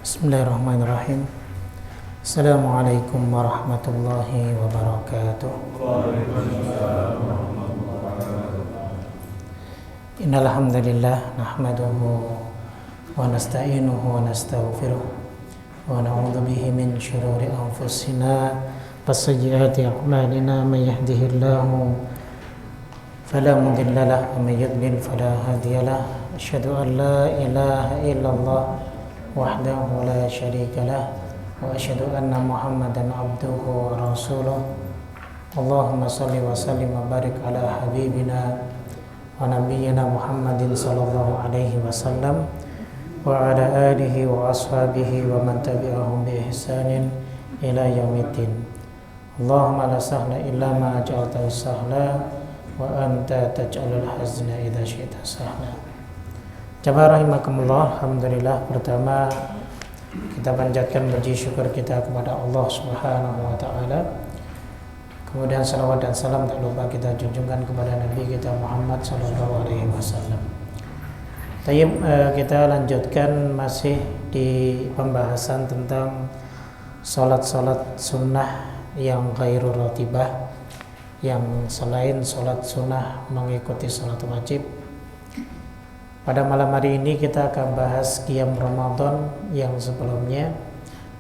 Bismillahirrahmanirrahim. Assalamualaikum warahmatullahi wabarakatuh. Innal hamdalillah nahmaduhu wa nasta'inuhu wa nastaghfiruh wa na'udzu bihi min shururi anfusina wa sayyiati a'malina may yahdihillahu fala mudilla lahu wa may yudlil fala hadiya lahu. Asyhadu an la ilaha illallah wahdahu la syarika lah wa asyhadu anna Muhammadan abduhu wa rasuluh. Allahumma salli wa sallim wa barik ala habibina wa nabiyyina Muhammadin sallallahu alaihi wasallam wa ala alihi wa ashabihi wa man tabi'ahum bi ihsanin ila yaumiddin. Allahumma la sahla illa ma ja'altahu sahla wa anta taj'alul hazna idza syi'ta sahla. Jamaah rahimakumullah, alhamdulillah, pertama kita panjatkan puji syukur kita kepada Allah Subhanahu wa taala. Kemudian salawat dan salam tak lupa kita junjungkan kepada Nabi kita Muhammad sallallahu alaihi wasallam. Kita lanjutkan masih di pembahasan tentang salat-salat sunnah yang ghairu ratibah, yang selain salat sunnah mengikuti salat wajib. Pada malam hari ini kita akan bahas qiyam Ramadan yang sebelumnya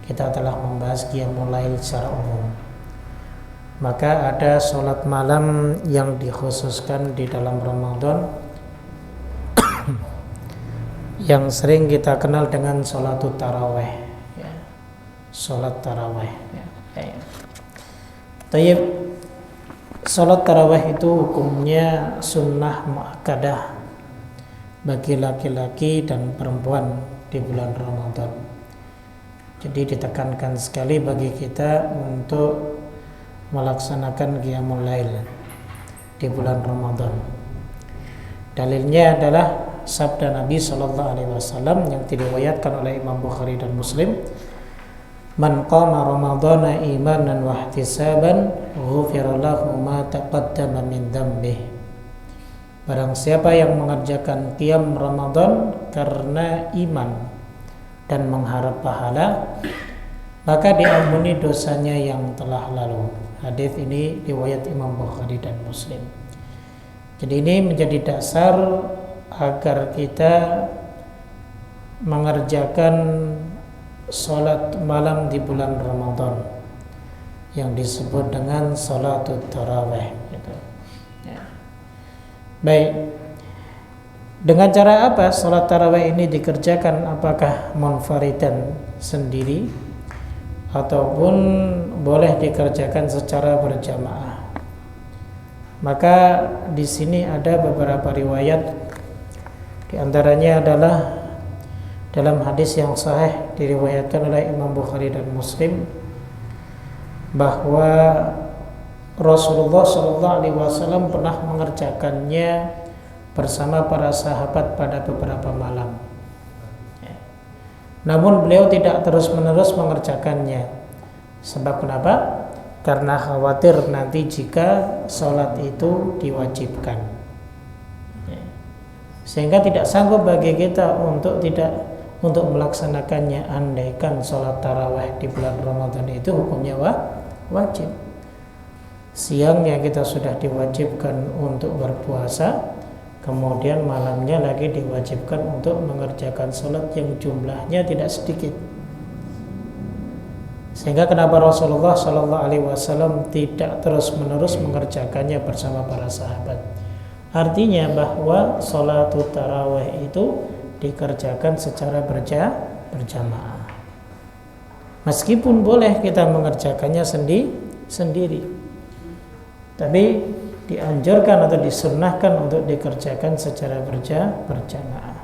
kita telah membahas qiyamul lail secara umum. Maka ada sholat malam yang dikhususkan di dalam Ramadan yang sering kita kenal dengan sholatul taraweh, ya. Sholat taraweh, ya. Sholat taraweh itu hukumnya sunnah muakkadah bagi laki-laki dan perempuan di bulan Ramadan. Jadi ditekankan sekali bagi kita untuk melaksanakan qiyamul lail di bulan Ramadan. Dalilnya adalah sabda Nabi sallallahu alaihi wasallam yang diriwayatkan oleh Imam Bukhari dan Muslim, "Man qama ramadhana imanan wa ihtisaban, ghufira lahu ma taqaddama min dhanbihi." Barang siapa yang mengerjakan qiyam Ramadan karena iman dan mengharap pahala, maka diampuni dosanya yang telah lalu. Hadis ini riwayat Imam Bukhari dan Muslim. Jadi ini menjadi dasar agar kita mengerjakan sholat malam di bulan Ramadan yang disebut dengan sholatul taraweh, gitu. Baik, dengan cara apa sholat tarawih ini dikerjakan? Apakah munfaridan sendiri ataupun boleh dikerjakan secara berjamaah? Maka di sini ada beberapa riwayat. Di antaranya adalah dalam hadis yang sahih diriwayatkan oleh Imam Bukhari dan Muslim bahwa Rasulullah Shallallahu Alaihi Wasallam pernah mengerjakannya bersama para sahabat pada beberapa malam. Namun beliau tidak terus-menerus mengerjakannya. Sebab kenapa? Karena khawatir nanti jika sholat itu diwajibkan, sehingga tidak sanggup bagi kita untuk melaksanakannya. Andaikan sholat tarawih di bulan Ramadan itu hukumnya wajib. Siangnya kita sudah diwajibkan untuk berpuasa, kemudian malamnya lagi diwajibkan untuk mengerjakan sholat yang jumlahnya tidak sedikit. Sehingga kenapa Rasulullah Shallallahu Alaihi Wasallam tidak terus-menerus mengerjakannya bersama para sahabat? Artinya bahwa sholatul tarawih itu dikerjakan secara berjamaah. Meskipun boleh kita mengerjakannya sendiri, tapi dianjurkan atau disunnahkan untuk dikerjakan secara berjamaah.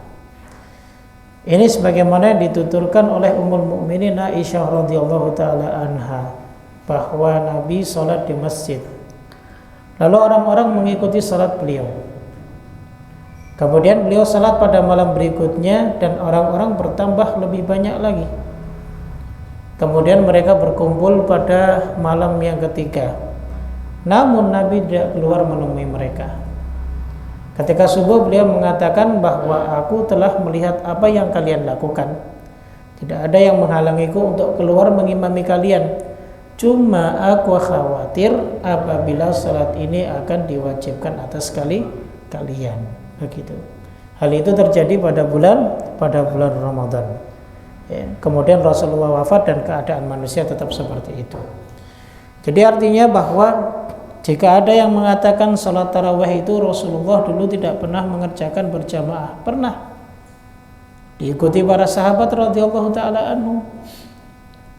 Ini sebagaimana dituturkan oleh Ummul Mukminin Aisyah radhiyallahu taala anha bahwa Nabi salat di masjid. Lalu orang-orang mengikuti salat beliau. Kemudian beliau salat pada malam berikutnya dan orang-orang bertambah lebih banyak lagi. Kemudian mereka berkumpul pada malam yang ketiga. Namun Nabi tidak keluar menemui mereka. Ketika subuh beliau mengatakan bahwa aku telah melihat apa yang kalian lakukan. Tidak ada yang menghalangiku untuk keluar mengimami kalian. Cuma aku khawatir apabila salat ini akan diwajibkan atas kalian. Begitu. Hal itu terjadi pada bulan Ramadan. Ya. Kemudian Rasulullah wafat dan keadaan manusia tetap seperti itu. Jadi artinya bahwa jika ada yang mengatakan salat tarawih itu Rasulullah dulu tidak pernah mengerjakan berjamaah, pernah. Diikuti para sahabat radhiyallahu taala anhum.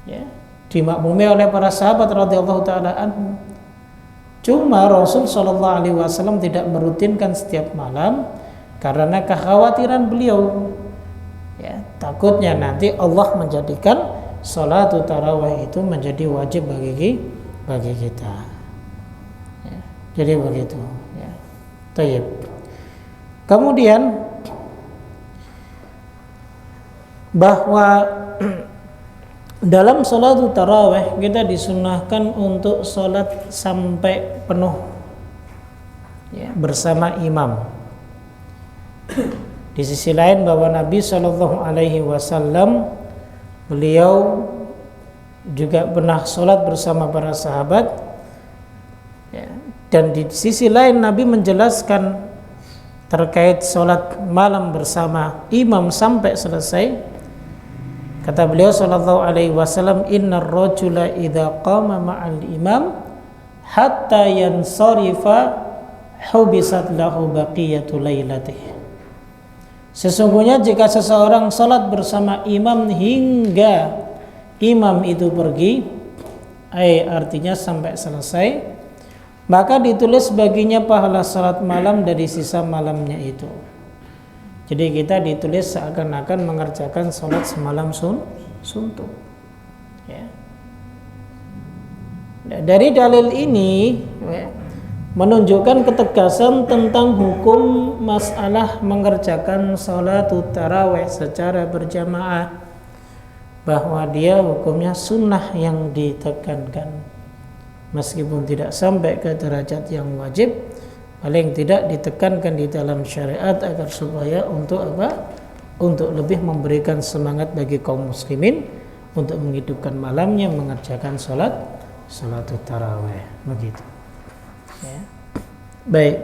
Ya, dimaklumi oleh para sahabat radhiyallahu taala anhum. Cuma Rasul sallallahu alaihi wasallam tidak merutinkan setiap malam karena kekhawatiran beliau. Ya, takutnya nanti Allah menjadikan salat tarawih itu menjadi wajib bagi kita. Jadi begitu ya. Tayyib. Kemudian bahwa dalam salat tarawih kita disunahkan untuk salat sampai penuh ya, bersama imam. Di sisi lain bahwa Nabi Shallallahu Alaihi Wasallam beliau juga pernah salat bersama para sahabat ya. Dan di sisi lain Nabi menjelaskan terkait sholat malam bersama imam sampai selesai. Kata beliau sallallahu alaihi wasallam, innar rajula idza qama ma'al imam hatta yansarifa hubisat lahu baqiyatu lailatih. Sesungguhnya jika seseorang sholat bersama imam hingga imam itu pergi, artinya sampai selesai, maka ditulis baginya pahala salat malam dari sisa malamnya itu. Jadi kita ditulis seakan-akan mengerjakan salat semalam suntuk. Ya. Dari dalil ini ya, menunjukkan ketegasan tentang hukum masalah mengerjakan salat tarawih secara berjamaah, bahwa dia hukumnya sunnah yang ditekankan. Meskipun tidak sampai ke derajat yang wajib, paling tidak ditekankan di dalam syariat agar supaya untuk apa? Untuk lebih memberikan semangat bagi kaum muslimin untuk menghidupkan malamnya mengerjakan salat tarawih. Begitu. Ya. Baik.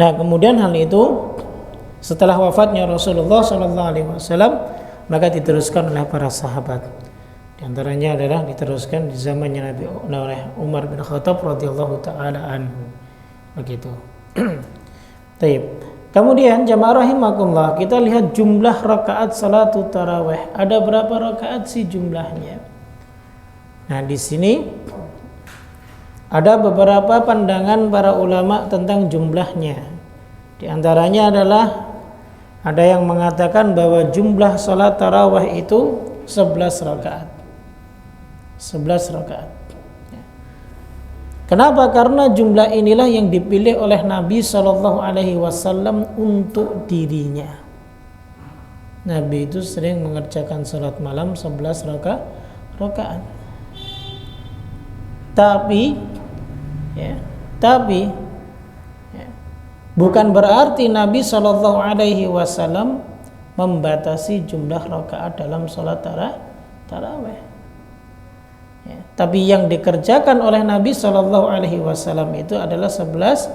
Nah, kemudian hal itu setelah wafatnya Rasulullah SAW, maka diteruskan oleh para sahabat. Di antaranya adalah diteruskan di zamannya Nabi oleh Umar bin Khattab radhiyallahu taala anhu. Begitu. Baik. Kemudian jamaah rahimakumullah, kita lihat jumlah rakaat salatu tarawih. Ada berapa rakaat sih jumlahnya? Nah, di sini ada beberapa pandangan para ulama tentang jumlahnya. Di antaranya adalah ada yang mengatakan bahwa jumlah salat tarawih itu 11 rakaat. 11 rakaat. Kenapa? Karena jumlah inilah yang dipilih oleh Nabi Shallallahu Alaihi Wasallam untuk dirinya. Nabi itu sering mengerjakan salat malam 11 rakaat. Tapi bukan berarti Nabi Shallallahu Alaihi Wasallam membatasi jumlah rakaat dalam salat tarawih. Ya, tapi yang dikerjakan oleh Nabi Shallallahu Alaihi Wasallam itu adalah 11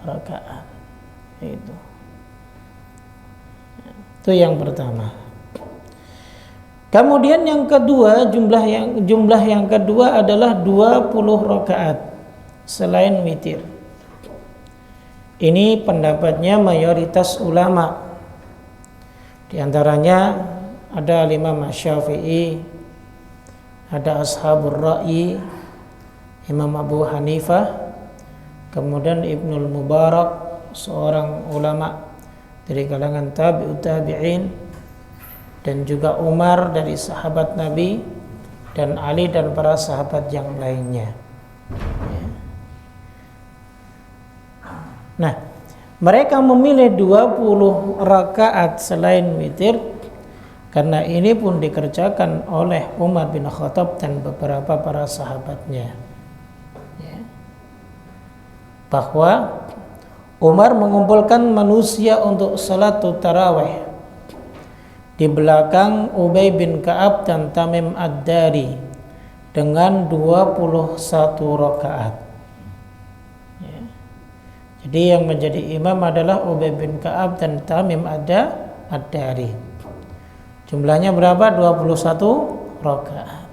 rakaat. Itu yang pertama. Kemudian yang kedua, jumlah yang kedua adalah 20 rakaat selain witir. Ini pendapatnya mayoritas ulama. Di antaranya ada Imam Syafi'i, ada Ashabur Ra'yi, Imam Abu Hanifah, kemudian Ibnul Mubarak, seorang ulama dari kalangan tabi'ut tabi'in, dan juga Umar dari sahabat Nabi, dan Ali dan para sahabat yang lainnya. Nah, mereka memilih 20 rakaat selain witir karena ini pun dikerjakan oleh Umar bin Khattab dan beberapa para sahabatnya. Ya. Bahwa Umar mengumpulkan manusia untuk salat tarawih di belakang Ubay bin Ka'ab dan Tamim Ad-Dari dengan 21 rakaat. Ya. Jadi yang menjadi imam adalah Ubay bin Ka'ab dan Tamim Ad-Dari. Jumlahnya berapa? 21 rakaat.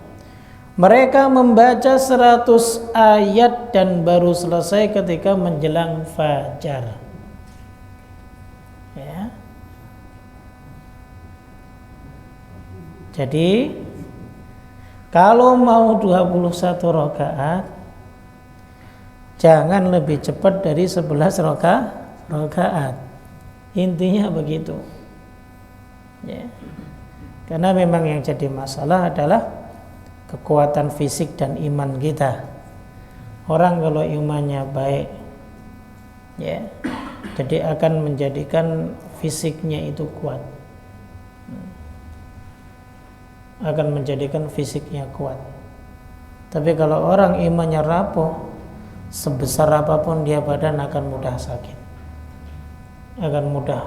Mereka membaca 100 ayat dan baru selesai ketika menjelang fajar. Ya. Jadi kalau mau 21 rakaat jangan lebih cepat dari 11 rakaat. Intinya begitu. Ya. Karena memang yang jadi masalah adalah kekuatan fisik dan iman kita. Orang kalau imannya baik, ya, jadi akan menjadikan fisiknya itu kuat. Akan menjadikan fisiknya kuat. Tapi kalau orang imannya rapuh, sebesar apapun dia badan akan mudah sakit. Akan mudah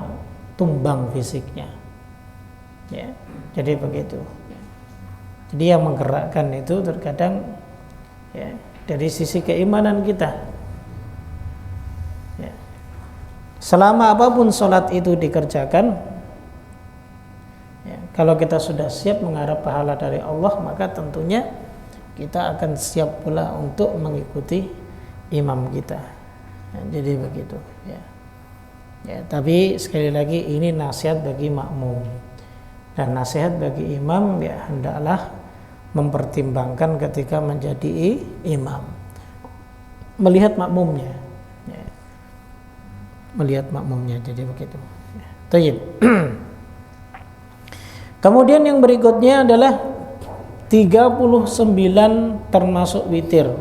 tumbang fisiknya. Ya, jadi begitu. Jadi yang menggerakkan itu terkadang ya, dari sisi keimanan kita. Ya. Selama apapun sholat itu dikerjakan, ya, kalau kita sudah siap mengharap pahala dari Allah, maka tentunya kita akan siap pula untuk mengikuti imam kita. Ya, jadi begitu. Ya. Ya, tapi sekali lagi ini nasihat bagi makmum. Dan nasihat bagi imam ya hendaklah mempertimbangkan ketika menjadi imam, melihat makmumnya, ya. Melihat makmumnya, jadi begitu. Tayyib. Kemudian yang berikutnya adalah 39 termasuk witir.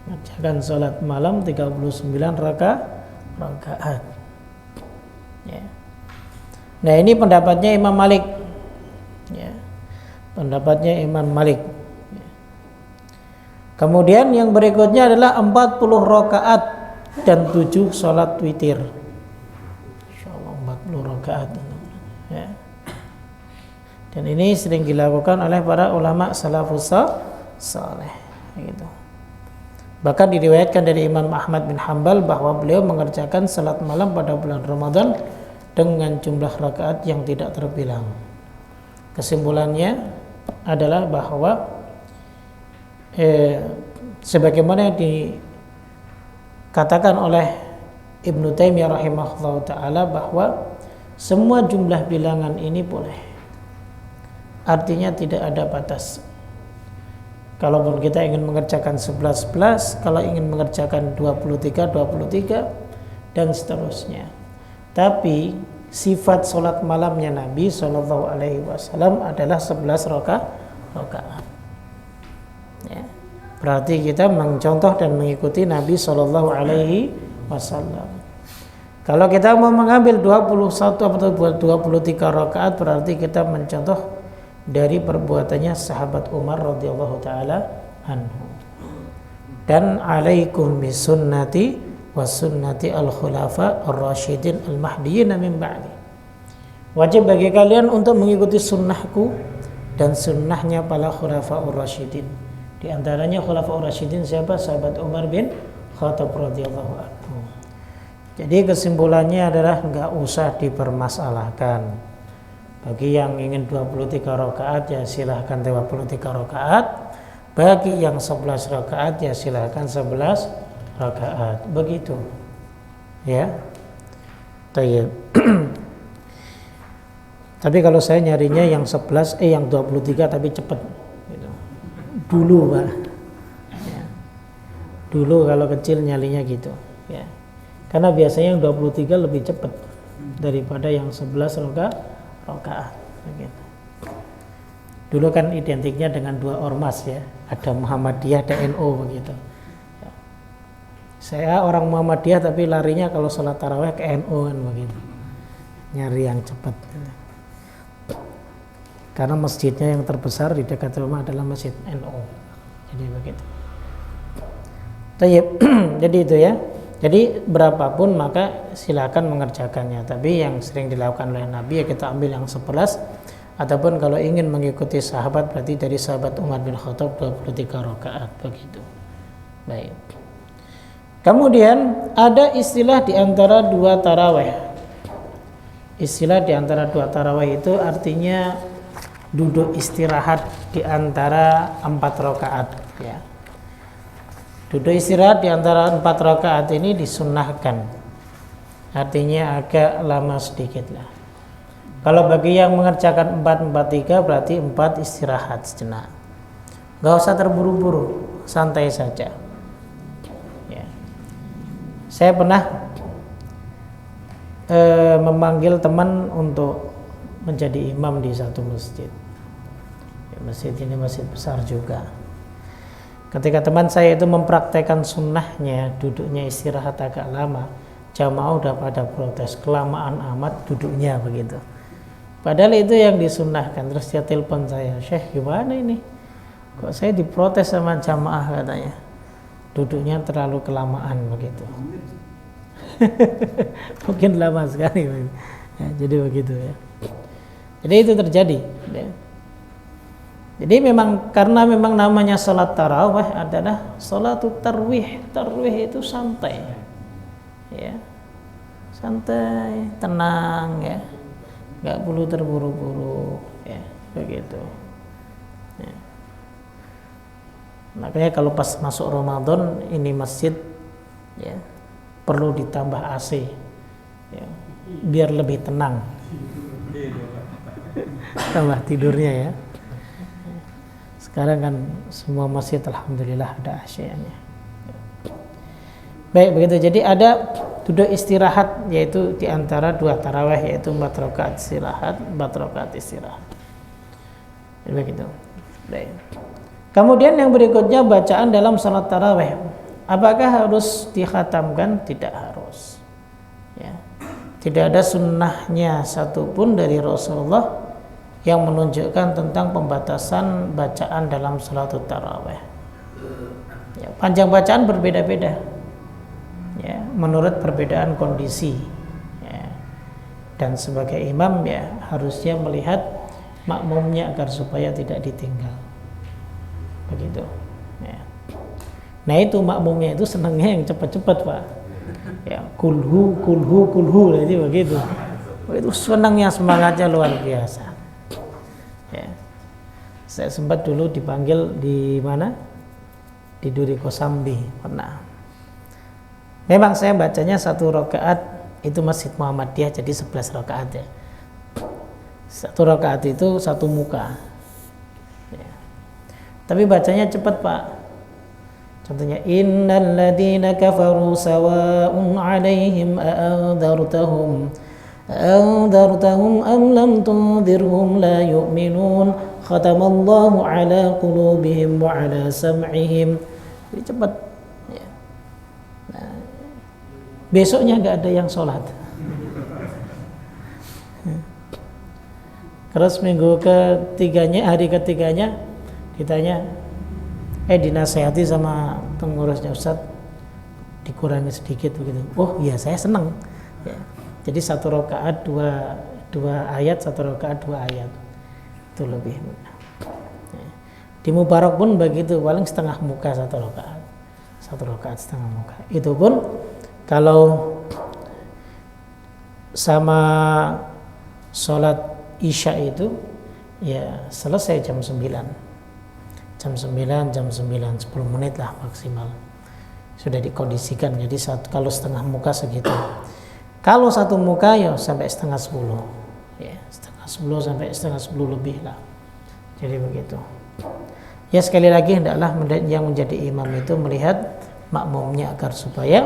Mengerjakan salat malam 39 rakaat. Ya. Nah ini pendapatnya Imam Malik, ya. Pendapatnya Imam Malik. Ya. Kemudian yang berikutnya adalah 40 rakaat dan 7 sholat witir. Insyaallah 40 rakaat. Ya. Dan ini sering dilakukan oleh para ulama salafus saleh. Gitu. Bahkan diriwayatkan dari Imam Ahmad bin Hanbal bahwa beliau mengerjakan salat malam pada bulan Ramadan dengan jumlah rakaat yang tidak terbilang. Kesimpulannya adalah bahwa sebagaimana dikatakan oleh Ibnu Taimiyah rahimahullah ta'ala bahwa semua jumlah bilangan ini boleh, artinya tidak ada batas. Kalaupun kita ingin mengerjakan 11, kalau ingin mengerjakan 23, dan seterusnya. Tapi sifat sholat malamnya Nabi Shallallahu Alaihi Wasallam adalah 11 rakaat. Ya. Berarti kita mencontoh dan mengikuti Nabi Shallallahu Alaihi Wasallam. Kalau kita mau mengambil 21 atau 23 rakaat, berarti kita mencontoh dari perbuatannya sahabat Umar radhiyallahu taala anhu. Dan alaikum bisunnati wa sunnati al-khulafa ar-rasyidin al-mahdiyyin min ba'di. Wajib bagi kalian untuk mengikuti sunnahku dan sunnahnya para khulafa ar-rasyidin. Di antaranya khulafa ar-rasyidin siapa? Sahabat Umar bin Khattab radhiyallahu anhu. Jadi kesimpulannya adalah enggak usah dipermasalahkan. Bagi yang ingin 23 rakaat ya silahkan 23 rakaat. Bagi yang 11 rakaat ya silahkan 11 rakaat, begitu ya. Tayyib. Tapi kalau saya nyarinya yang 11 yang 23 tapi cepat gitu. Dulu Pak ya. Dulu kalau kecil nyalinya gitu ya. Karena biasanya yang 23 lebih cepat daripada yang 11 rakaat begitu. Dulu kan identiknya dengan dua ormas ya, ada Muhammadiyah, ada NU begitu. Saya orang Muhammadiyah tapi larinya kalau sholat tarawih ke NU kan begitu, nyari yang cepat. Karena masjidnya yang terbesar di dekat rumah adalah masjid NU, jadi begitu. Tayyib. Jadi itu ya. Jadi berapapun maka silakan mengerjakannya. Tapi yang sering dilakukan oleh Nabi ya kita ambil yang 11. Ataupun kalau ingin mengikuti sahabat berarti dari sahabat Umar bin Khattab 23 rakaat begitu. Baik. Kemudian ada istilah di antara dua tarawih. Istilah di antara dua tarawih itu artinya duduk istirahat di antara 4 rakaat ya. Duduk istirahat di antara 4 rakaat ini disunnahkan. Artinya agak lama sedikit lah. Kalau bagi yang mengerjakan 4-4-3 berarti 4 istirahat sejenak. Gak usah terburu-buru, santai saja. Ya. Saya pernah memanggil teman untuk menjadi imam di satu masjid. Ya, masjid ini masjid besar juga. Ketika teman saya itu mempraktekkan sunnahnya, duduknya istirahat agak lama, jamaah udah pada protes, kelamaan amat duduknya begitu. Padahal itu yang disunnahkan. Terus dia telepon saya, Syekh gimana ini? Kok saya diprotes sama jamaah katanya, duduknya terlalu kelamaan begitu. Mungkin lama sekali. Ya, jadi begitu ya. Jadi itu terjadi. Ya. Jadi memang karena memang namanya salat tarawih adalah salatut tarwih. Tarwih itu santai. Ya. Santai, tenang ya. Enggak perlu terburu-buru ya, begitu. Ya. Makanya kalau pas masuk Ramadan ini masjid ya perlu ditambah AC. Ya. Biar lebih tenang. Tambah tidurnya ya. Sekarang kan semua masjid alhamdulillah ada AC-nya. Baik begitu. Jadi ada duduk istirahat yaitu di antara 2 tarawih yaitu 4 rakaat istirahat, 4 rakaat istirahat. Jadi begitu. Baik. Kemudian yang berikutnya bacaan dalam salat tarawih. Apakah harus dikhatamkan? Tidak harus. Ya. Tidak ada sunnahnya satupun dari Rasulullah yang menunjukkan tentang pembatasan bacaan dalam salat tarawih. Ya, panjang bacaan berbeda-beda. Ya, menurut perbedaan kondisi. Ya. Dan sebagai imam ya harusnya melihat makmumnya agar supaya tidak ditinggal. Begitu. Ya. Nah itu makmumnya itu senangnya yang cepat-cepat Pak. Ya, kulhu, jadi begitu. Itu senangnya, semangatnya luar biasa. Ya. Saya sempat dulu dipanggil di mana? Di Duri Kosambi pernah. Memang saya bacanya 1 rakaat itu Masjid Muhammadiyah jadi 11 rakaat ya. 1 rakaat itu 1 muka. Ya. Tapi bacanya cepat Pak. Contohnya innal ladzina kafaru sawa'un 'alaihim a'andzartahum am lam tunzirhum la yu'minun khatamallahu 'ala qulubihim wa 'ala sam'ihim. Jadi cepat ya. Nah, besoknya enggak ada yang sholat. Terus minggu ketiganya, hari ketiganya ditanya, dinasehati sama pengurusnya, Ustaz dikurangi sedikit begitu. Oh iya saya senang ya. Jadi 1 rakaat 2 ayat, 1 rakaat 2 ayat itu lebih mudah ya. Di Mubarak pun begitu, paling setengah muka 1 rakaat, 1 rakaat setengah muka. Itu pun kalau sama sholat isya itu ya selesai jam 9, jam 9, 10 menit lah maksimal sudah dikondisikan. Jadi kalau setengah muka segitu, kalau 1 muka ya sampai setengah 10 ya, setengah 10 sampai setengah 10 lebih lah. Jadi begitu ya. Sekali lagi hendaklah yang menjadi imam itu melihat makmumnya agar supaya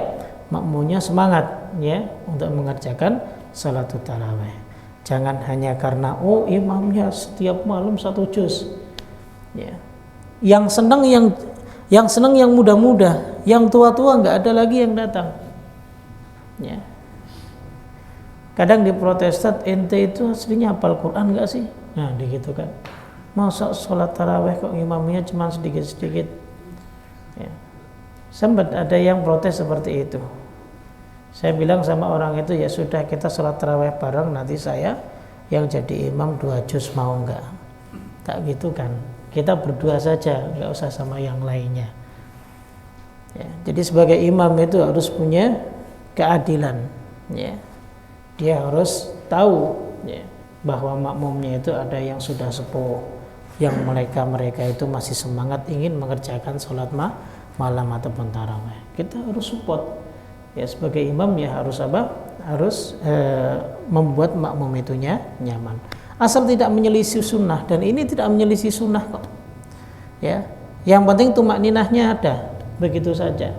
makmumnya semangat ya untuk mengerjakan salatul tarawih. Jangan hanya karena imamnya setiap malam 1 juz ya. Yang senang yang muda-muda, yang tua-tua nggak ada lagi yang datang. Ya. Kadang di Protestan, ente itu aslinya hafal Quran nggak sih? Nah, gitu kan. Masa sholat tarawih kok imamnya cuma sedikit-sedikit? Ya. Sempat ada yang protes seperti itu. Saya bilang sama orang itu, ya sudah kita sholat tarawih bareng, nanti saya yang jadi imam 2 juz, mau enggak? Tak gitu kan, kita berdua saja, enggak usah sama yang lainnya. Ya, jadi sebagai imam itu harus punya keadilan, ya. Dia harus tahu, ya, bahwa makmumnya itu ada yang sudah sepuh, yang mereka itu masih semangat ingin mengerjakan sholat malam ataupun tarawih. Kita harus support. Ya, sebagai imam ya harus apa? Harus membuat makmum itu nyaman. Asal tidak menyelisih sunnah, dan ini tidak menyelisih sunnah kok. Ya, yang penting tumakninahnya ada, begitu saja.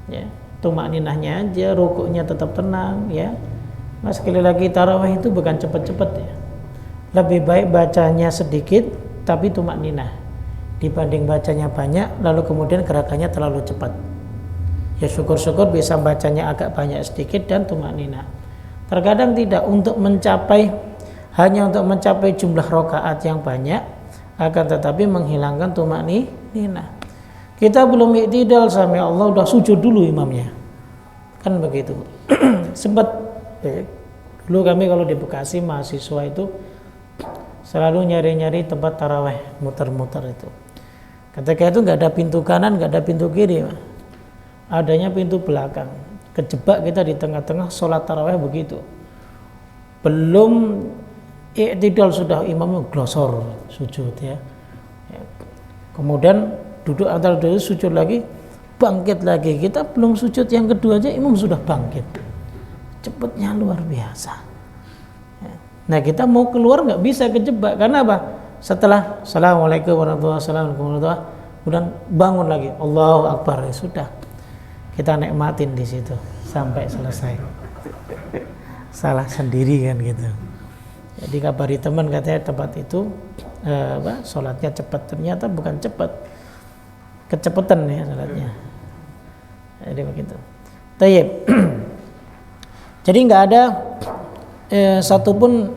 Ya, tumakninahnya aja, rukuknya tetap tenang, ya. Nah, sekali lagi tarawih itu bukan cepat-cepat ya. Lebih baik bacanya sedikit tapi tumakninah dibanding bacanya banyak lalu kemudian gerakannya terlalu cepat. Ya syukur-syukur bisa bacanya agak banyak sedikit dan tumakninah. Terkadang tidak, hanya untuk mencapai jumlah rakaat yang banyak, akan tetapi menghilangkan tumakninah. Kita belum iktidal sama Allah udah sujud dulu imamnya, kan begitu. Sempat dulu kami kalau di Bekasi mahasiswa itu selalu nyari-nyari tempat taraweh, muter-muter itu. Ketika itu nggak ada pintu kanan, nggak ada pintu kiri, adanya pintu belakang. Kejebak kita di tengah-tengah sholat taraweh begitu. Belum i'tidal sudah imamnya glosor sujud ya. Kemudian duduk antara dulu sujud lagi, bangkit lagi. Kita belum sujud yang kedua aja imam sudah bangkit. Cepatnya luar biasa. Nah kita mau keluar nggak bisa, kejebak. Karena apa? Setelah assalamualaikum warahmatullahi wabarakatuh, kemudian bangun lagi, Allahu Akbar, ya sudah. Kita nikmatin di situ sampai selesai. Salah sendiri kan gitu. Jadi kabari teman katanya tempat itu sholatnya cepat, ternyata bukan cepat, kecepatan ya sholatnya. Jadi begitu. Tayyib. Jadi nggak ada satupun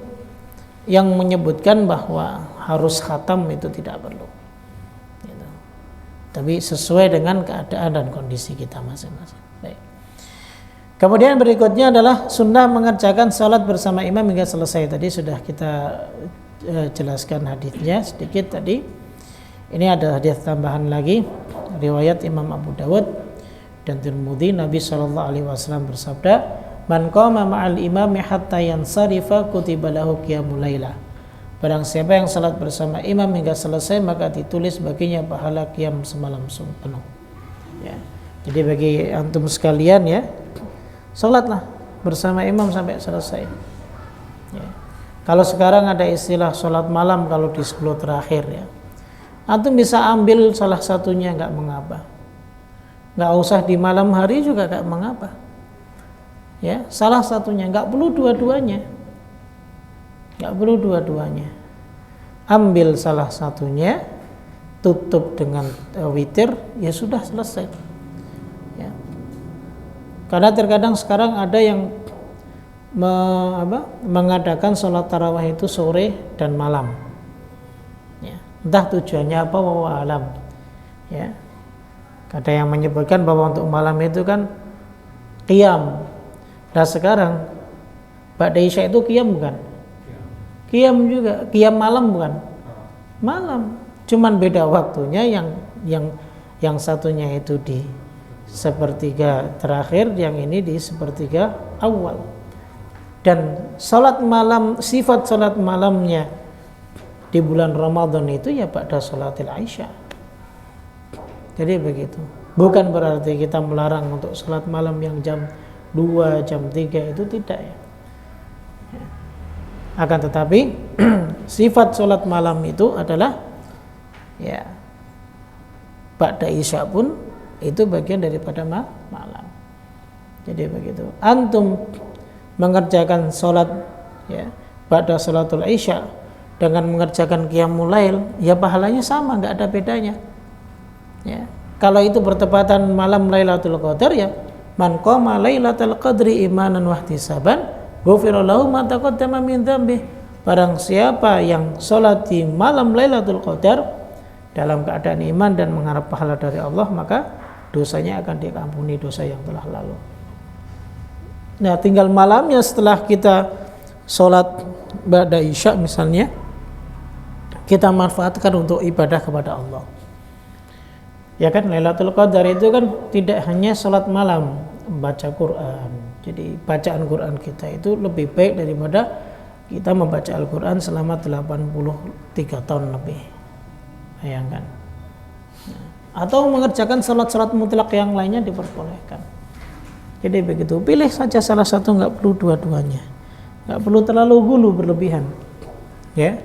yang menyebutkan bahwa harus khatam, itu tidak perlu. Gitu. Tapi sesuai dengan keadaan dan kondisi kita masing-masing. Baik. Kemudian berikutnya adalah sunnah mengerjakan salat bersama imam hingga selesai. Tadi sudah kita jelaskan hadisnya sedikit tadi. Ini ada hadis tambahan lagi, riwayat Imam Abu Dawud dan Tirmidzi. Nabi SAW bersabda, "Man qama ma'al imami hatta yansarifa kutiba lahu qiyamul lailah." Barang siapa yang salat bersama imam hingga selesai, maka ditulis baginya pahala qiyam semalam penuh. Ya. Jadi bagi antum sekalian ya, salatlah bersama imam sampai selesai. Ya. Kalau sekarang ada istilah salat malam kalau di 10 terakhir ya. Antum bisa ambil salah satunya, enggak mengapa. Enggak usah di malam hari juga enggak mengapa. Ya, salah satunya, enggak perlu dua-duanya. Enggak perlu dua-duanya. Ambil salah satunya, tutup dengan witir, ya sudah selesai. Ya. Karena terkadang sekarang ada yang mengadakan sholat tarawih itu sore dan malam. Ya. Entah tujuannya apa, wallahu alam. Ya. Ada yang menyebutkan bahwa untuk malam itu kan qiyam. Nah sekarang ba'da isya itu qiyam bukan? Qiyam juga, qiyam malam bukan? Malam, cuman beda waktunya, yang satunya itu di sepertiga terakhir, yang ini di sepertiga awal. Dan salat malam, sifat salat malamnya di bulan Ramadan itu ya ba'da salatil Isya. Jadi begitu. Bukan berarti kita melarang untuk salat malam yang jam 2, jam 3 itu tidak ya. Akan tetapi sifat sholat malam itu adalah ya ba'da isya pun itu bagian daripada malam. Jadi begitu. Antum mengerjakan sholat ya ba'da sholatul isya dengan mengerjakan qiyamul lail, ya pahalanya sama, enggak ada bedanya. Ya. Kalau itu bertepatan malam Lailatul Qadar, ya man qama Lailatul Qadri imanan wa ihtisaban ghufira lahu ma taqaddama min dzambi. Barang siapa yang sholat di malam Lailatul Qadar dalam keadaan iman dan mengharap pahala dari Allah, maka dosanya akan diampuni, dosa yang telah lalu. Nah, tinggal malamnya setelah kita sholat ba'da isya misalnya, kita manfaatkan untuk ibadah kepada Allah. Ya kan, Lailatul Qadar itu kan tidak hanya sholat malam, baca Quran. Jadi bacaan Quran kita itu lebih baik daripada kita membaca Al-Quran selama 83 tahun lebih. Bayangkan. Atau mengerjakan salat-salat mutlak yang lainnya diperbolehkan. Jadi begitu, pilih saja salah satu, nggak perlu dua-duanya, nggak perlu terlalu gulu berlebihan, ya.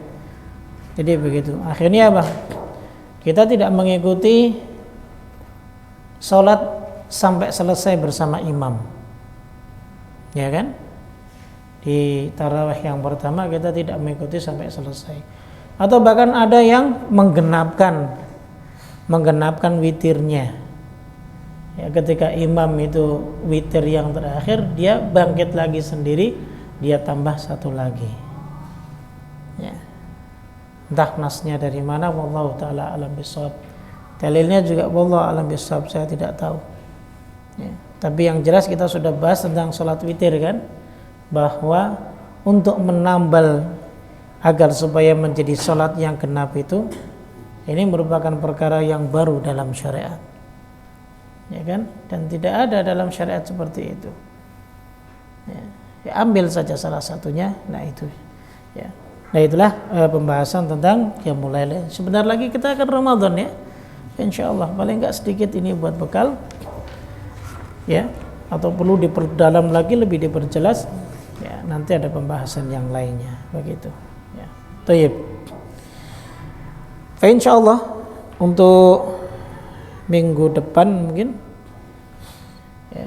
Jadi begitu. Akhirnya apa? Kita tidak mengikuti salat sampai selesai bersama imam, ya kan? Di tarawih yang pertama kita tidak mengikuti sampai selesai, atau bahkan ada yang menggenapkan witirnya. Ya, ketika imam itu witir yang terakhir, dia bangkit lagi sendiri, dia tambah satu lagi. Ya. Entah nasnya dari mana, wallahu taala alam bisawab. Dalilnya juga wallahu alam bisawab, saya tidak tahu. Ya. Tapi yang jelas kita sudah bahas tentang sholat witir kan, bahwa untuk menambal agar supaya menjadi sholat yang genap itu, ini merupakan perkara yang baru dalam syariat, ya kan? Dan tidak ada dalam syariat seperti itu. Ya, ambil saja salah satunya. Nah itu, ya. Nah itulah pembahasan tentang qiyamul lail. Sebentar lagi kita akan Ramadan ya, insya Allah. Paling enggak sedikit ini buat bekal, ya. Atau perlu diperdalam lagi, lebih diperjelas. Ya, nanti ada pembahasan yang lainnya, begitu. Ya, Thayyib. Insyaallah untuk minggu depan mungkin, ya,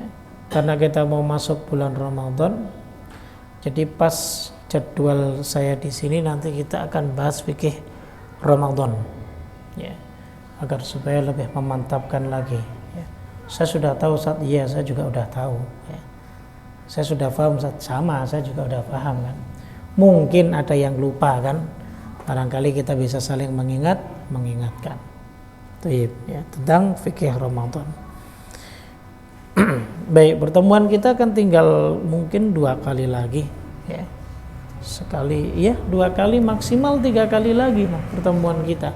karena kita mau masuk bulan Ramadan, jadi pas jadwal saya di sini nanti kita akan bahas fikih Ramadan, ya, agar supaya lebih memantapkan lagi. Ya. Saya sudah tahu saat saya juga udah tahu. Ya. Saya sudah paham, sama saya juga udah paham kan. Mungkin ada yang lupa kan, barangkali kita bisa saling mengingatkan. Tuh ya, tentang fikih Ramadan. Baik, pertemuan kita kan tinggal mungkin 2 kali lagi ya. Sekali ya, 2 kali maksimal 3 kali lagi pertemuan kita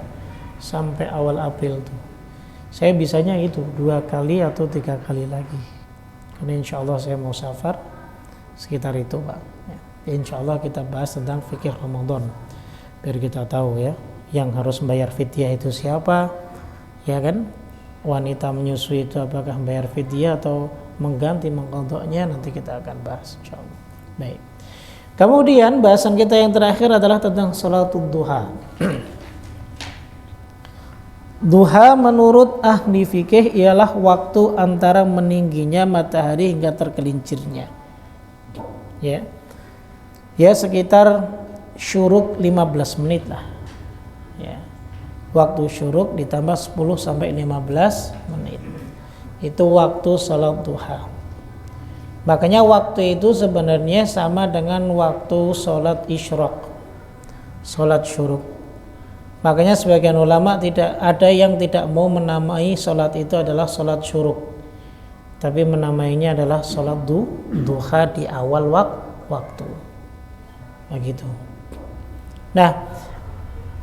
sampai awal April tuh. Saya bisanya itu 2 kali atau 3 kali lagi. Karena insya Allah saya mau safar sekitar itu Pak. Ya, insya Allah kita bahas tentang fikih Ramadan, biar kita tahu ya, yang harus membayar fidyah itu siapa, ya kan? Wanita menyusui itu apakah membayar fidyah atau mengganti mengqadha'nya, nanti kita akan bahas insya Allah. Baik. Kemudian bahasan kita yang terakhir adalah tentang salatul duha. Duha menurut ahli fikih ialah waktu antara meningginya matahari hingga tergelincirnya. Ya. Ya sekitar syuruk 15 menit lah. Ya. Waktu syuruk ditambah 10 sampai 15 menit. Itu waktu salat duha. Makanya waktu itu sebenarnya sama dengan waktu salat isyraq, salat syuruk. Makanya sebagian ulama tidak ada yang tidak mau menamai salat itu adalah salat syuruk, tapi menamainya adalah salat duha di awal waktu. Begitu. Nah,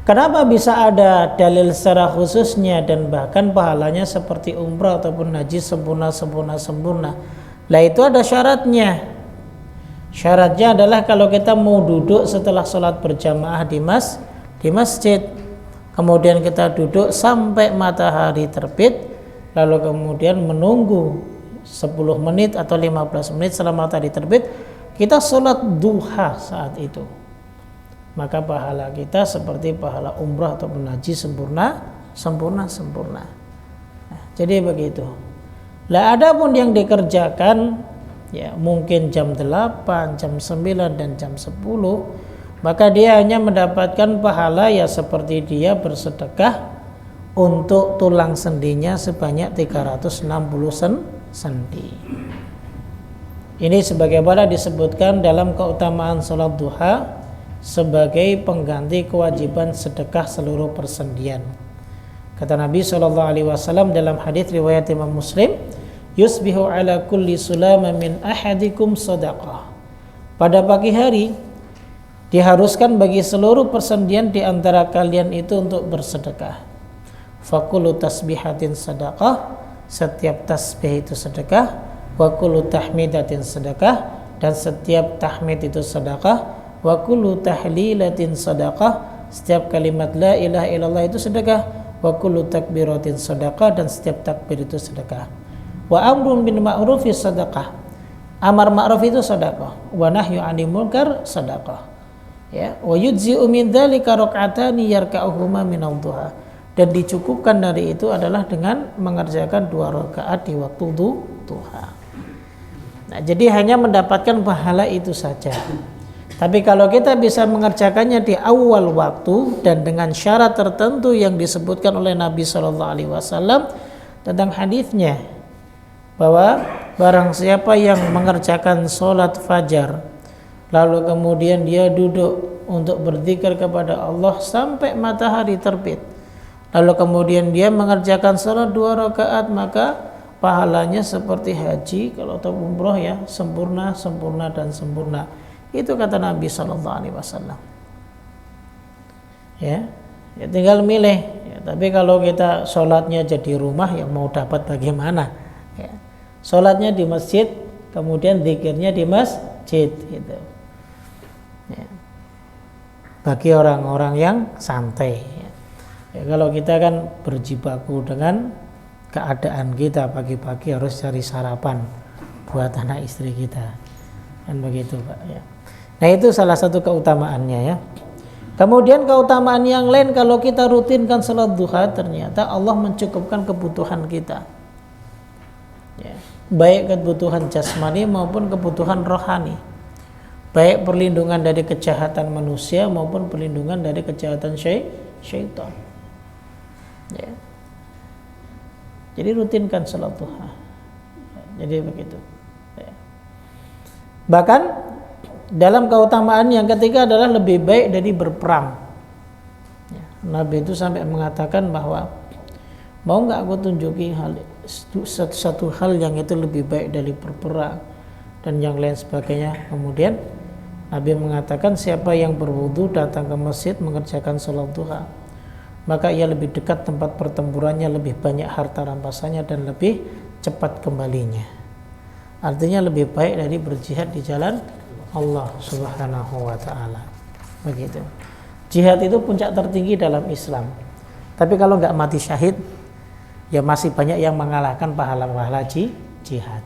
kenapa bisa ada dalil secara khususnya dan bahkan pahalanya seperti umrah ataupun haji sempurna? Lah itu ada syaratnya. Syaratnya adalah kalau kita mau duduk setelah salat berjamaah di masjid, kemudian kita duduk sampai matahari terbit, lalu kemudian menunggu 10 menit atau 15 menit setelah matahari terbit, kita sholat duha saat itu, maka pahala kita seperti pahala umrah ataupun haji sempurna. Nah, jadi begitu. Lah adapun yang dikerjakan ya mungkin jam 8, jam 9 dan jam 10, maka dia hanya mendapatkan pahala ya seperti dia bersedekah untuk tulang sendinya sebanyak 360 sendi. Ini sebagaimana disebutkan dalam keutamaan salat duha sebagai pengganti kewajiban sedekah seluruh persendian. Kata Nabi SAW dalam hadis riwayat Imam Muslim, yusbihu ala kulli sulama min ahadikum sadaqah. Pada pagi hari diharuskan bagi seluruh persendian di antara kalian itu untuk bersedekah. Fakulu tasbihatin sadaqah, setiap tasbih itu sedekah. Wa kullu tahmidatin sedekah, dan setiap tahmid itu sedekah. Wa kullu tahlilatin sedekah, setiap kalimat la ilaha illallah itu sedekah. Wa kullu takbiratin sedekah, dan setiap takbir itu sedekah. Wa amrun bil ma'rufi sedekah, amar ma'ruf itu sedekah. Wa nahyu 'anil munkar sedekah. Ya, wa yujzi'u min dzalika rak'atani yarka'uhuma min ad-duha, dan dicukupkan dari itu adalah dengan mengerjakan 2 rakaat di waktu duha. Nah, jadi hanya mendapatkan pahala itu saja. Tapi kalau kita bisa mengerjakannya di awal waktu dan dengan syarat tertentu yang disebutkan oleh Nabi Shallallahu Alaihi Wasallam tentang hadisnya, bahwa barang siapa yang mengerjakan sholat fajar lalu kemudian dia duduk untuk berzikir kepada Allah sampai matahari terbit, lalu kemudian dia mengerjakan sholat 2 rakaat, maka pahalanya seperti haji kalau atau umroh, ya, sempurna, sempurna, dan sempurna. Itu kata Nabi Sallallahu Alaihi Wasallam. Ya, tinggal milih. Ya, tapi kalau kita sholatnya jadi rumah, yang mau dapat bagaimana? Ya, sholatnya di masjid, kemudian zikirnya di masjid. Gitu. Ya. Bagi orang-orang yang santai. Ya, kalau kita kan berjibaku dengan keadaan kita, pagi-pagi harus cari sarapan buat anak istri kita, kan begitu Pak, ya. Nah, itu salah satu keutamaannya, ya. Kemudian keutamaan yang lain, kalau kita rutinkan salat duha, ternyata Allah mencukupkan kebutuhan kita, ya. Baik kebutuhan jasmani maupun kebutuhan rohani, baik perlindungan dari kejahatan manusia maupun perlindungan dari kejahatan syaitan, ya. Jadi rutinkan salat duha. Jadi begitu. Bahkan dalam keutamaan yang ketiga adalah lebih baik dari berperang. Nabi itu sampai mengatakan bahwa mau nggak aku tunjuki satu hal yang itu lebih baik dari berperang dan yang lain sebagainya. Kemudian Nabi mengatakan siapa yang berwudu datang ke masjid mengerjakan salat duha, maka ia lebih dekat tempat pertempurannya, lebih banyak harta rampasannya, dan lebih cepat kembalinya. Artinya lebih baik dari berjihad di jalan Allah Subhanahu wa ta'ala. Begitu. Jihad itu puncak tertinggi dalam Islam. Tapi kalau nggak mati syahid, ya masih banyak yang mengalahkan pahala-pahala jihad.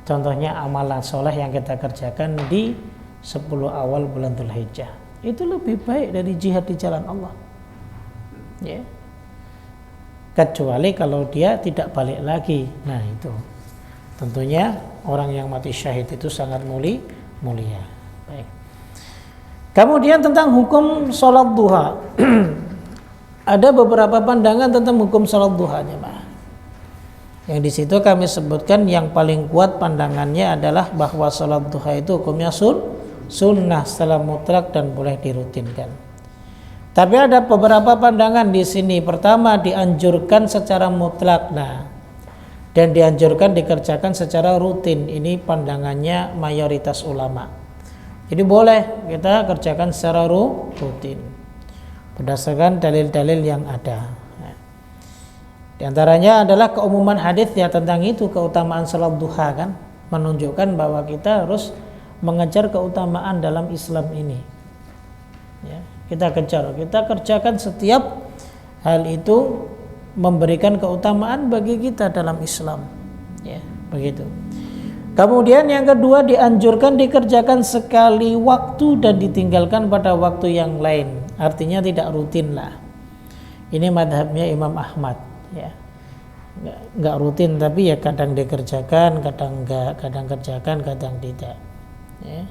Contohnya amalan soleh yang kita kerjakan di 10 awal bulan Dzulhijjah. Itu lebih baik dari jihad di jalan Allah. Ya. Kecuali kalau dia tidak balik lagi. Nah, itu tentunya orang yang mati syahid itu sangat mulia. Baik. Kemudian tentang hukum sholat duha. Ada beberapa pandangan tentang hukum sholat duha, jemaah. Yang di situ kami sebutkan yang paling kuat pandangannya adalah bahwa sholat duha itu hukumnya sunnah secara mutlak dan boleh dirutinkan. Tapi ada beberapa pandangan di sini. Pertama, dianjurkan secara mutlak, dan dianjurkan dikerjakan secara rutin. Ini pandangannya mayoritas ulama. Jadi boleh kita kerjakan secara rutin berdasarkan dalil-dalil yang ada. Di antaranya adalah keumuman hadis ya tentang itu, keutamaan salat duha, kan menunjukkan bahwa kita harus mengejar keutamaan dalam Islam ini. Ya. Kita kerjakan setiap hal itu memberikan keutamaan bagi kita dalam Islam, ya, begitu. Kemudian yang kedua, dianjurkan dikerjakan sekali waktu dan ditinggalkan pada waktu yang lain, artinya tidak rutin lah. Ini madhabnya Imam Ahmad, ya, nggak rutin, tapi ya kadang dikerjakan, kadang enggak, kadang kerjakan, kadang tidak, ya,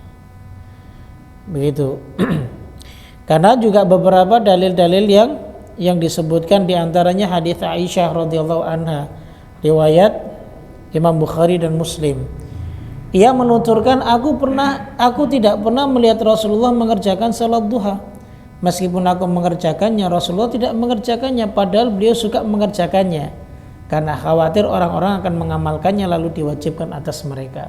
begitu. Karena juga beberapa dalil-dalil yang disebutkan, diantaranya hadis Aisyah radhiyallahu anha, riwayat Imam Bukhari dan Muslim. Ia menuturkan, aku tidak pernah melihat Rasulullah mengerjakan salat duha. Meskipun aku mengerjakannya, Rasulullah tidak mengerjakannya, padahal beliau suka mengerjakannya. karena khawatir orang-orang akan mengamalkannya lalu diwajibkan atas mereka.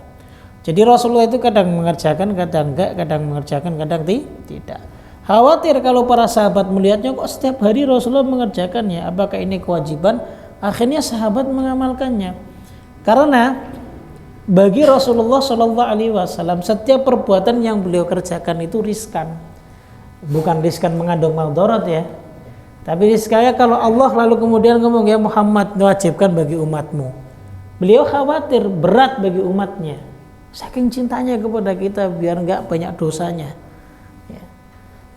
Jadi Rasulullah itu kadang mengerjakan, kadang enggak, kadang mengerjakan, kadang tidak. Khawatir kalau para sahabat melihatnya kok setiap hari Rasulullah mengerjakannya, apakah ini kewajiban? Akhirnya sahabat mengamalkannya. Karena bagi Rasulullah Shallallahu Alaihi Wasallam setiap perbuatan yang beliau kerjakan itu riskan, bukan riskan mengandung madarat ya, tapi riskannya kalau Allah lalu kemudian ngomong ya Muhammad wajibkan bagi umatmu, beliau khawatir berat bagi umatnya, saking cintanya kepada kita biar nggak banyak dosanya. Ya.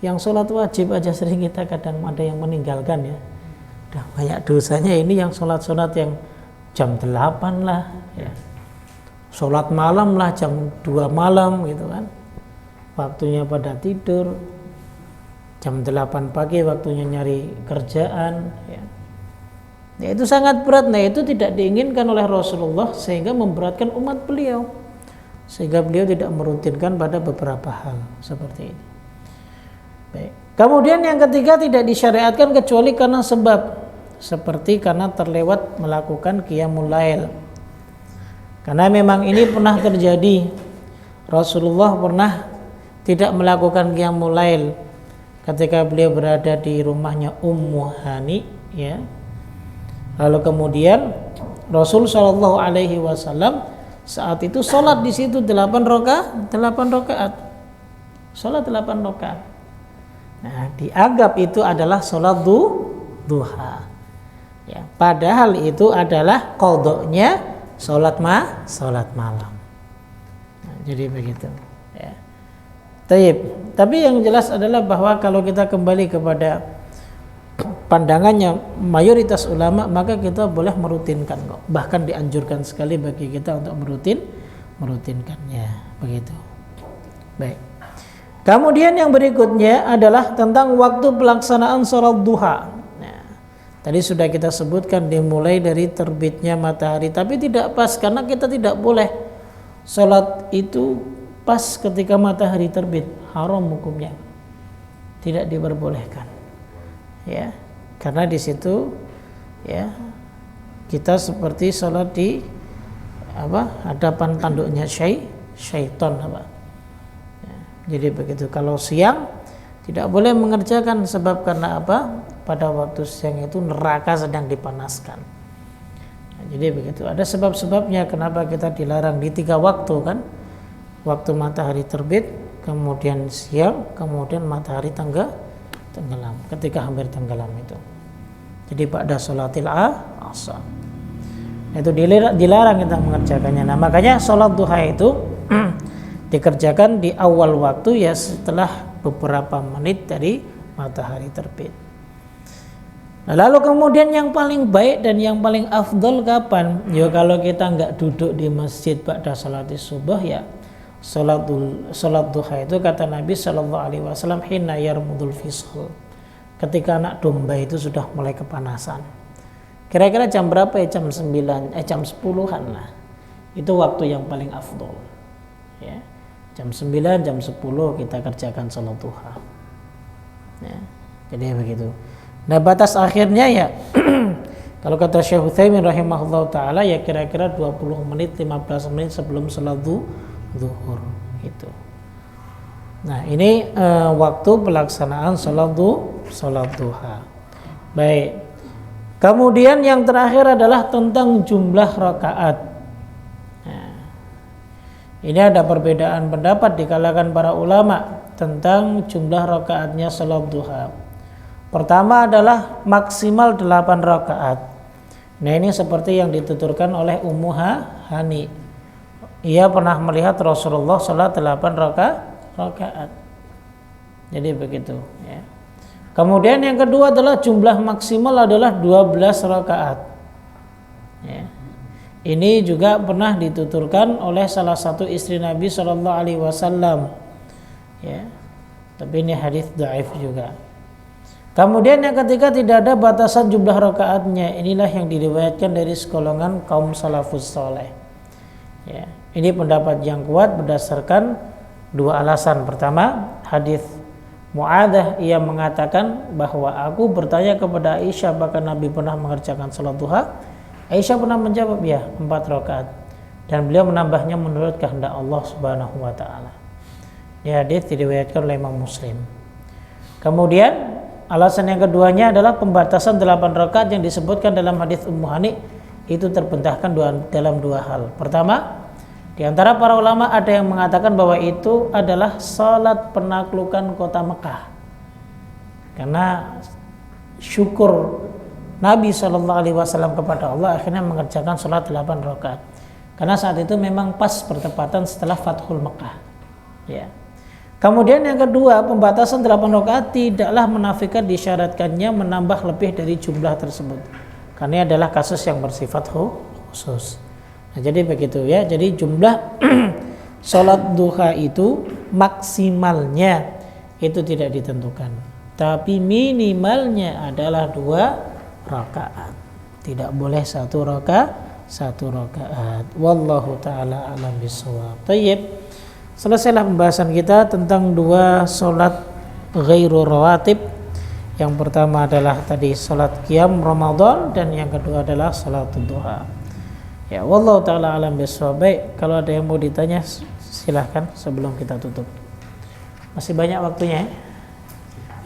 Yang sholat wajib aja sering kita kadang ada yang meninggalkan ya, udah banyak dosanya. Ini yang sholat yang jam 8 lah, ya. Sholat malam lah jam 2 malam gitu kan, waktunya pada tidur. Jam 8 pagi waktunya nyari kerjaan ya. Ya itu sangat berat. Nah itu tidak diinginkan oleh Rasulullah sehingga memberatkan umat beliau, sehingga beliau tidak merutinkan pada beberapa hal seperti ini. Baik. Kemudian yang ketiga, tidak disyariatkan kecuali karena sebab, seperti karena terlewat melakukan qiyamul lail. Karena memang ini pernah terjadi, Rasulullah pernah tidak melakukan qiyamul lail ketika beliau berada di rumahnya Ummu Hani ya. Lalu kemudian Rasul Shallallahu Alaihi Wasallam saat itu sholat di situ 8 rakaat, sholat 8 rakaat. Nah, dianggap itu adalah sholat duha. Ya, padahal itu adalah qadanya sholat malam. Nah, jadi begitu. Ya. Tapi yang jelas adalah bahwa kalau kita kembali kepada pandangannya mayoritas ulama, maka kita boleh merutinkan kok. Bahkan dianjurkan sekali bagi kita untuk merutinkannya. Begitu. Baik. Kemudian yang berikutnya adalah tentang waktu pelaksanaan sholat duha. Nah, tadi sudah kita sebutkan dimulai dari terbitnya matahari, tapi tidak pas karena kita tidak boleh sholat itu pas ketika matahari terbit, haram hukumnya, tidak diperbolehkan, ya, karena di situ, ya, kita seperti sholat di hadapan tanduknya syaitan ya, jadi begitu. Kalau siang tidak boleh mengerjakan, sebab karena apa? Pada waktu siang itu neraka sedang dipanaskan. Nah, jadi begitu. Ada sebab-sebabnya kenapa kita dilarang di 3 waktu kan? Waktu matahari terbit, kemudian siang, kemudian matahari tenggelam, ketika hampir tenggelam itu. Jadi pada sholatil asar itu dilarang kita mengerjakannya. Nah makanya sholat duha itu dikerjakan di awal waktu, ya setelah beberapa menit dari matahari terbit. Nah, lalu kemudian yang paling baik dan yang paling afdol kapan? Ya kalau kita nggak duduk di masjid pada sholat subuh, ya sholat duha itu kata Nabi Shallallahu Alaihi Wasallam hina yarmudul fisal, ketika anak domba itu sudah mulai kepanasan. Kira-kira jam berapa ya? Jam 10-an lah. Itu waktu yang paling afdol. Ya. Jam 9, jam 10 kita kerjakan sholat duha. Ya. Jadi begitu. Nah batas akhirnya ya kalau kata Syekh Utsaimin rahimahullah ta'ala ya kira-kira 20 menit 15 menit sebelum sholat zuhur itu. Nah ini waktu pelaksanaan sholat duha. Baik. Kemudian yang terakhir adalah tentang jumlah rakaat. Nah, ini ada perbedaan pendapat di kalangan para ulama tentang jumlah rakaatnya sholat duha. Pertama adalah maksimal 8 rakaat. Nah ini seperti yang dituturkan oleh Ummu Hani. Ia pernah melihat Rasulullah sholat 8 rakaat. Jadi begitu ya. Kemudian yang kedua adalah jumlah maksimal adalah 12 rakaat. Ya. Ini juga pernah dituturkan oleh salah satu istri Nabi Shallallahu Alaihi Wasallam. Ya. Tapi ini hadis dhaif juga. Kemudian yang ketiga tidak ada batasan jumlah rakaatnya. Inilah yang diriwayatkan dari segolongan kaum salafus saleh. Ya. Ini pendapat yang kuat berdasarkan 2 alasan. Pertama, hadis Mu'adzah, ia mengatakan bahwa aku bertanya kepada Aisyah apakah Nabi pernah mengerjakan salat duha. Aisyah pernah menjawab, ya 4 rakaat. Dan beliau menambahnya menurut kehendak Allah Subhanahu wa taala. Ini hadis diriwayatkan oleh Imam Muslim. Kemudian alasan yang keduanya adalah pembatasan 8 rakaat yang disebutkan dalam hadis Ummu Hani itu terbentangkan dalam 2 hal. Pertama, di antara para ulama ada yang mengatakan bahwa itu adalah salat penaklukan kota Mekah. Karena syukur Nabi SAW kepada Allah akhirnya mengerjakan salat 8 rakaat. Karena saat itu memang pas bertepatan setelah Fathul Mekah. Ya. Kemudian yang kedua, pembatasan 8 rakaat tidaklah menafikan disyaratkannya menambah lebih dari jumlah tersebut. Karena ini adalah kasus yang bersifat khusus. Nah, jadi begitu ya. Jadi jumlah sholat duha itu maksimalnya itu tidak ditentukan. Tapi minimalnya adalah 2 rakaat. Tidak boleh 1 rakaat. Wallahu ta'ala alam bisawab. Tayyib. Selesailah pembahasan kita tentang 2 solat ghairu rawatib. Yang pertama adalah tadi solat qiyam Ramadan, dan yang kedua adalah solat duha. Ya, wallahu ta'ala alam bisawab. Baik, kalau ada yang mau ditanya silahkan sebelum kita tutup. Masih banyak waktunya ya?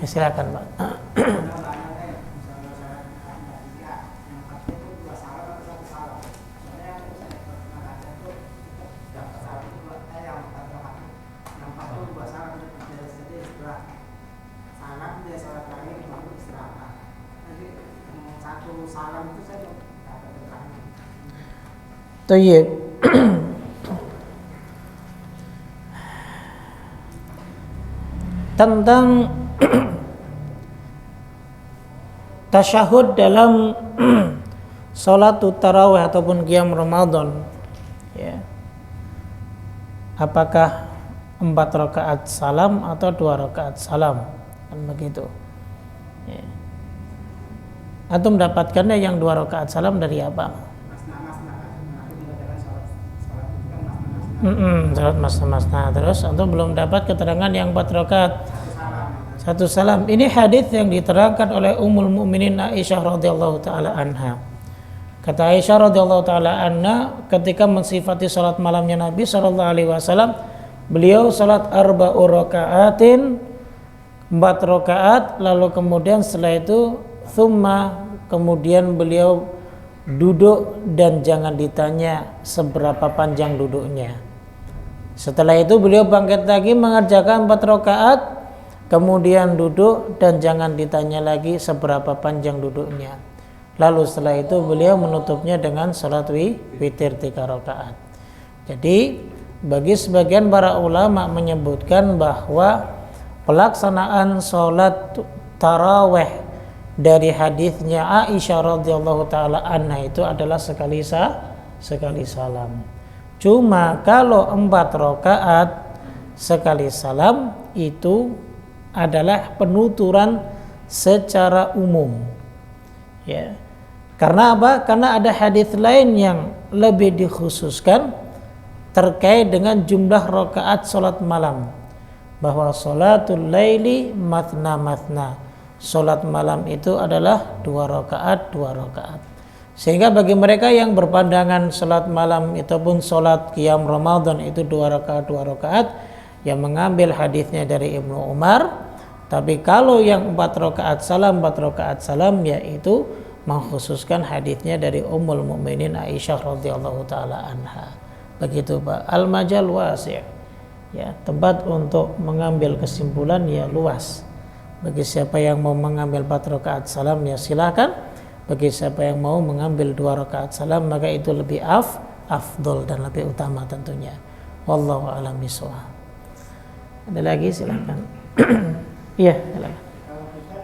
Ya silakan, Pak. Tayyib. Tentang tasyahud dalam salat tarawih ataupun qiyam Ramadan, ya. Apakah 4 rakaat salam atau 2 rakaat salam, kan begitu. Ya. Antum mendapatkannya yang 2 rakaat salam dari apa? Salat masna-masna. Terus antum belum dapat keterangan yang 4 rakaat 1 salam. Ini hadis yang diterangkan oleh Ummul Mukminin Aisyah radhiyallahu taala anha. Kata Aisyah radhiyallahu taala anha ketika mensifati salat malamnya Nabi sallallahu alaihi wasallam, beliau salat 4 rakaatin, 4 rakaat, lalu kemudian setelah itu kemudian beliau duduk dan jangan ditanya seberapa panjang duduknya. Setelah itu beliau bangkit lagi mengerjakan 4 rakaat, kemudian duduk dan jangan ditanya lagi seberapa panjang duduknya. Lalu setelah itu beliau menutupnya dengan salat witir 3 rakaat. Jadi bagi sebagian para ulama menyebutkan bahwa pelaksanaan salat tarawih dari hadisnya Aisyah radhiyallahu taala anha itu adalah sekali salam. Cuma kalau 4 rakaat sekali salam itu adalah penuturan secara umum. Ya. Karena apa? Karena ada hadis lain yang lebih dikhususkan terkait dengan jumlah rakaat salat malam. Bahwa salatul laili matna. Salat malam itu adalah 2 rakaat. Sehingga bagi mereka yang berpandangan salat malam itu pun salat qiyam Ramadan itu 2 rakaat, yang mengambil hadisnya dari Ibnu Umar. Tapi kalau yang 4 rakaat salam yaitu mengkhususkan hadisnya dari Ummul Mukminin Aisyah radhiyallahu taala anha. Begitu Pak. Al-majal wasi'. Ya, tempat untuk mengambil kesimpulan ya luas. Bagi siapa yang mau mengambil 4 rakaat salam ya silakan. Bagi siapa yang mau mengambil 2 rakaat salam maka itu lebih afdol dan lebih utama tentunya. Wallahu a'lam bishawab. Ada lagi silakan. Iya, silakan. Kalau kita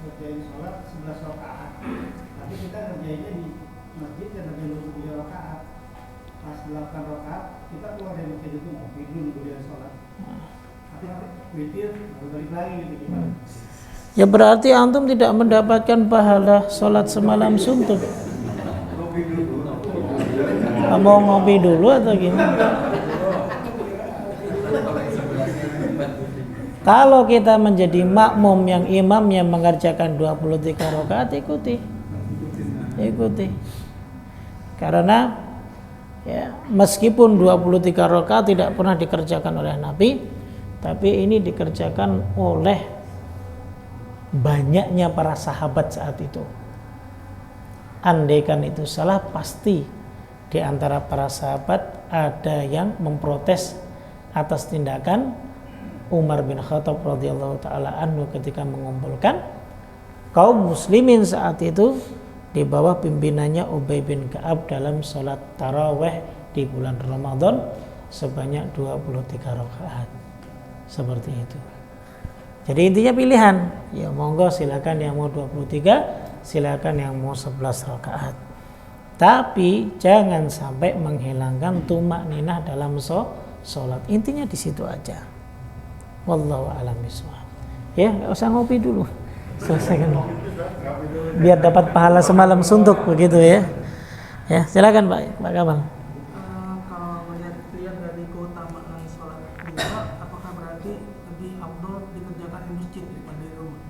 ngerjain sholat 11 rakaat, tapi kita ngerjainnya di masjid dan ngerjain 3 rakaat. Pas 8 rakaat kita keluar dari masjid itu ngopi dulu kemudian sholat. Tapi nanti witir baru balik lagi gitu. Ya berarti antum tidak mendapatkan pahala sholat semalam suntuk. Mau ngopi dulu atau gimana? Kalau kita menjadi makmum yang imamnya mengerjakan 23 rakaat, ikuti. Karena ya, meskipun 23 rakaat tidak pernah dikerjakan oleh Nabi, tapi ini dikerjakan oleh banyaknya para sahabat saat itu. Andaikan itu salah, pasti di antara para sahabat ada yang memprotes atas tindakan Umar bin Khattab radhiyallahu taala anhu ketika mengumpulkan kaum muslimin saat itu di bawah pimpinannya Ubay bin Ka'ab dalam sholat taraweh di bulan Ramadan sebanyak 23 rakaat. Seperti itu. Jadi intinya pilihan. Ya monggo silakan yang mau 23, silakan yang mau 11 rakaat. Tapi jangan sampai menghilangkan tumakninah dalam sholat. Intinya di situ aja. Wallahu a'lam bishawab. Ya, enggak usah ngopi dulu. Selesaikan. Biar dapat pahala semalam suntuk begitu ya. Ya, silakan Pak Kamal. Kalau melihat dari keutamaan sholat di rumah, apakah berarti lebih afdol dikerjakan di masjid daripada di rumah?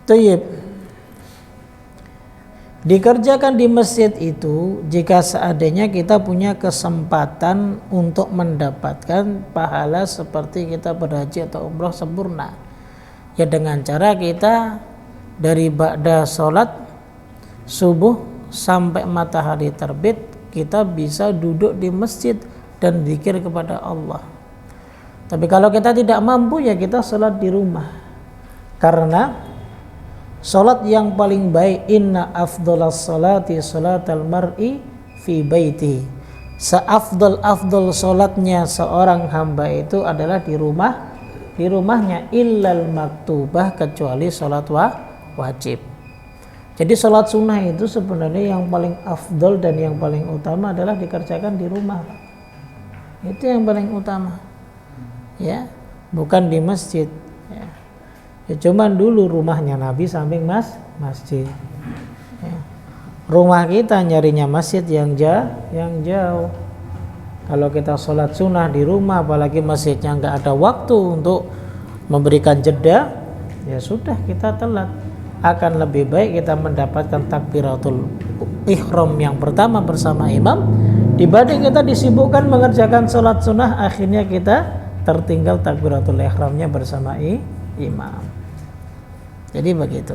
Tayyib. Dikerjakan di masjid itu jika seandainya kita punya kesempatan untuk mendapatkan pahala seperti kita berhaji atau umroh sempurna. Ya dengan cara kita dari ba'da sholat subuh sampai matahari terbit kita bisa duduk di masjid dan zikir kepada Allah. Tapi kalau kita tidak mampu ya kita sholat di rumah. Karena salat yang paling baik inna afdhalas salati salatal mar'i fi baiti. Seafdal salatnya seorang hamba itu adalah di rumahnya illal maktubah kecuali salat wajib. Jadi salat sunnah itu sebenarnya yang paling afdal dan yang paling utama adalah dikerjakan di rumah. Itu yang paling utama. Ya, bukan di masjid. Ya, cuman dulu rumahnya Nabi samping masjid. Ya. Rumah kita nyarinya masjid yang jauh. Kalau kita sholat sunnah di rumah, apalagi masjidnya nggak ada waktu untuk memberikan jeda, ya sudah kita telat. Akan lebih baik kita mendapatkan takbiratul ihram yang pertama bersama imam, dibanding kita disibukkan mengerjakan sholat sunnah, akhirnya kita tertinggal takbiratul ihramnya bersama imam. Jadi begitu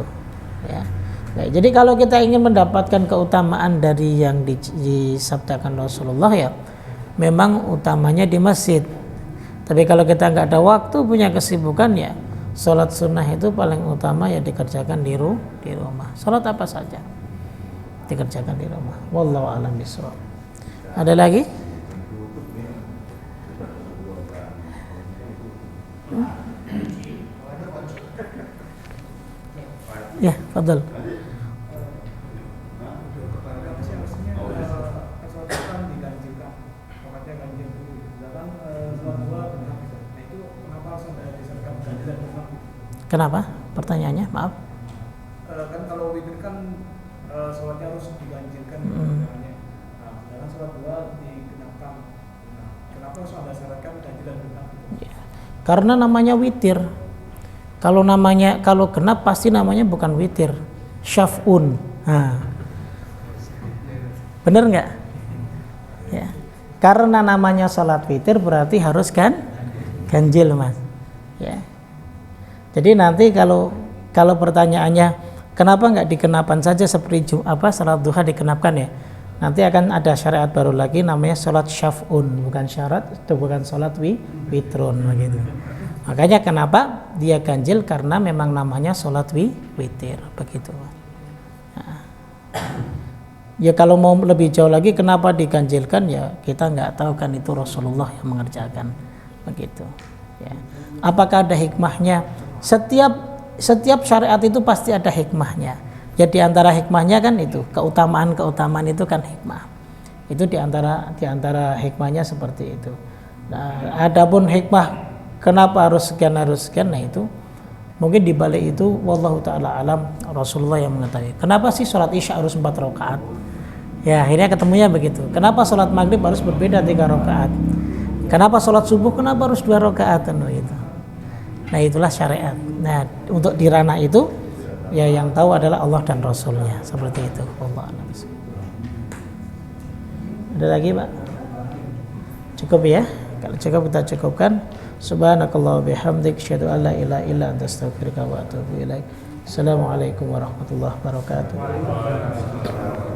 ya. Baik, jadi kalau kita ingin mendapatkan keutamaan dari yang disabdakan Rasulullah ya memang utamanya di masjid. Tapi kalau kita nggak ada waktu, punya kesibukan ya sholat sunnah itu paling utama ya dikerjakan di rumah. Sholat apa saja dikerjakan di rumah. Wallahu a'lam bishawab. Ada lagi? Ya, fadal. Kenapa? Pertanyaannya, maaf. Kan kalau witir kan sholatnya harus diganjilkan. Sedangkan sholat dua digenapkan. Kenapa harus ada syaratkan ganjil dan genap? Ya. Karena namanya witir. Kalau genap pasti namanya bukan witir, syaf'un. Bener nggak? Ya. Karena namanya salat witir berarti harus ganjil, Mas. Ya. Jadi nanti kalau pertanyaannya kenapa nggak dikenapan saja seperti salat duha dikenapkan ya? Nanti akan ada syariat baru lagi namanya salat syaf'un, bukan salat witrun begitu. Makanya kenapa dia ganjil karena memang namanya sholat witir begitu. Nah. Ya kalau mau lebih jauh lagi kenapa diganjilkan ya kita nggak tahu kan itu Rasulullah yang mengerjakan begitu. Ya. Apakah ada hikmahnya? Setiap syariat itu pasti ada hikmahnya. Ya di antara hikmahnya kan itu keutamaan itu kan hikmah. Itu di antara hikmahnya seperti itu. Nah, adapun hikmah kenapa harus sekian, nah itu mungkin dibalik itu wallahu ta'ala alam Rasulullah yang mengetahui. Kenapa sih sholat isya harus 4 rakaat? Ya akhirnya ketemunya begitu. Kenapa sholat maghrib harus berbeda 3 rakaat? Kenapa sholat subuh kenapa harus 2 rakaat? Gitu. Nah itulah syariat. Nah untuk di ranah itu Ya yang tahu adalah Allah dan Rasulnya, seperti itu. Allah a'lam. Ada lagi Pak? Cukup ya? Kalau cukup kita cukupkan. Subhanakallah bihamdik asyhadu an la ilaha illa anta astaghfiruka wa atubu ilaik. Assalamualaikum warahmatullahi wabarakatuh.